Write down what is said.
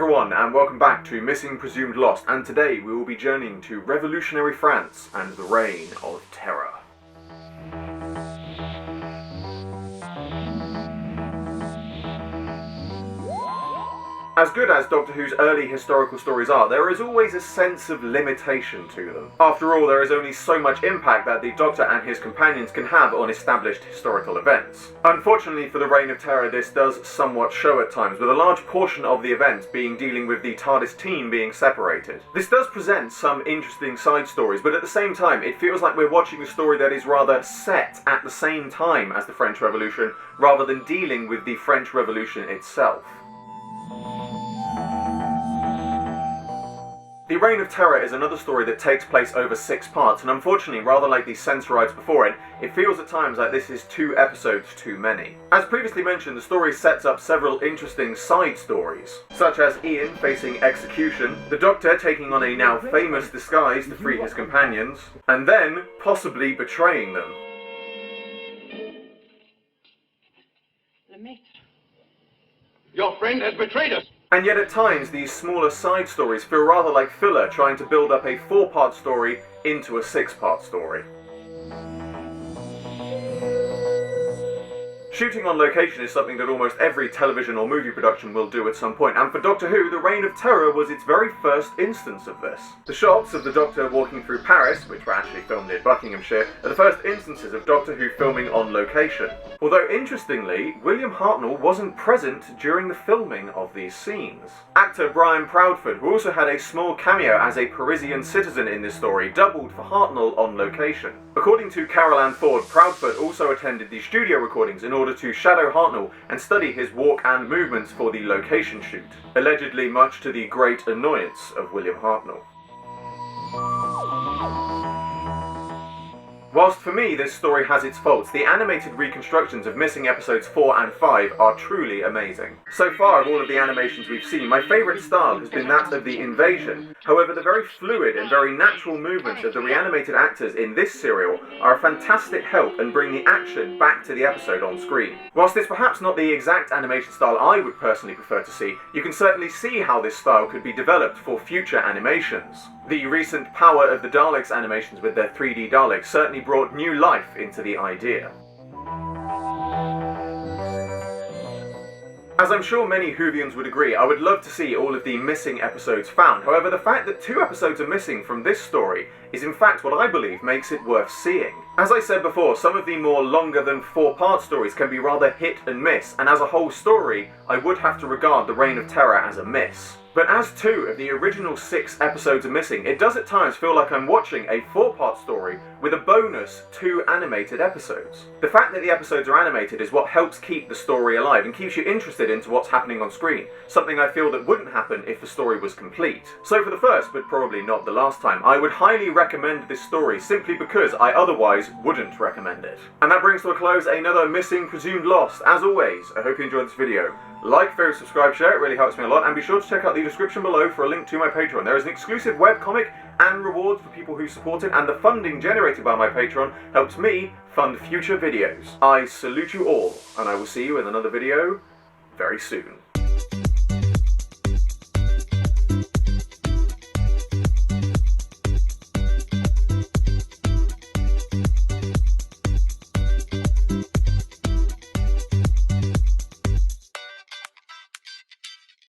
everyone, and welcome back to Missing Presumed Lost, and today we will be journeying to revolutionary France and the Reign of Terror. As good as Doctor Who's early historical stories are, there is always a sense of limitation to them. After all, there is only so much impact that the Doctor and his companions can have on established historical events. Unfortunately for the Reign of Terror, this does somewhat show at times, with a large portion of the event being dealing with the TARDIS team being separated. This does present some interesting side stories, but at the same time, it feels like we're watching a story that is rather set at the same time as the French Revolution, rather than dealing with the French Revolution itself. The Reign of Terror is another story that takes place over 6 parts, and unfortunately, rather like the Sensorites before it, it feels at times like this is 2 episodes too many. As previously mentioned, the story sets up several interesting side stories, such as Ian facing execution, the Doctor taking on a now famous disguise to free his companions, and then possibly betraying them. Your friend has betrayed us! And yet at times, these smaller side stories feel rather like filler trying to build up a 4-part story into a 6-part story. Shooting on location is something that almost every television or movie production will do at some point, and for Doctor Who, the Reign of Terror was its very first instance of this. The shots of the Doctor walking through Paris, which were actually filmed in Buckinghamshire, are the first instances of Doctor Who filming on location. Although interestingly, William Hartnell wasn't present during the filming of these scenes. Actor Brian Proudfoot, who also had a small cameo as a Parisian citizen in this story, doubled for Hartnell on location. According to Carol Ann Ford, Proudfoot also attended the studio recordings in order to shadow Hartnell and study his walk and movements for the location shoot, allegedly much to the great annoyance of William Hartnell. Whilst for me this story has its faults, the animated reconstructions of missing episodes 4 and 5 are truly amazing. So far of all of the animations we've seen, my favourite style has been that of the invasion. However, the very fluid and very natural movements of the reanimated actors in this serial are a fantastic help and bring the action back to the episode on screen. Whilst it's perhaps not the exact animation style I would personally prefer to see, you can certainly see how this style could be developed for future animations. The recent Power of the Daleks animations with their 3D Daleks certainly brought new life into the idea. As I'm sure many Whovians would agree, I would love to see all of the missing episodes found. However, the fact that 2 episodes are missing from this story is in fact what I believe makes it worth seeing. As I said before, some of the more longer than 4-part stories can be rather hit and miss, and as a whole story, I would have to regard the Reign of Terror as a miss. But as 2 of the original 6 episodes are missing, it does at times feel like I'm watching a 4-part story with a bonus 2 animated episodes. The fact that the episodes are animated is what helps keep the story alive and keeps you interested into what's happening on screen, something I feel that wouldn't happen if the story was complete. So for the first, but probably not the last time, I would highly recommend this story simply because I otherwise wouldn't recommend it. And that brings to a close another Missing Presumed Lost. As always, I hope you enjoyed this video. Like, favorite, subscribe, share, it really helps me a lot, and be sure to check out the description below for a link to my Patreon. There is an exclusive webcomic and rewards for people who support it, and the funding generated by my Patreon helps me fund future videos. I salute you all, and I will see you in another video very soon.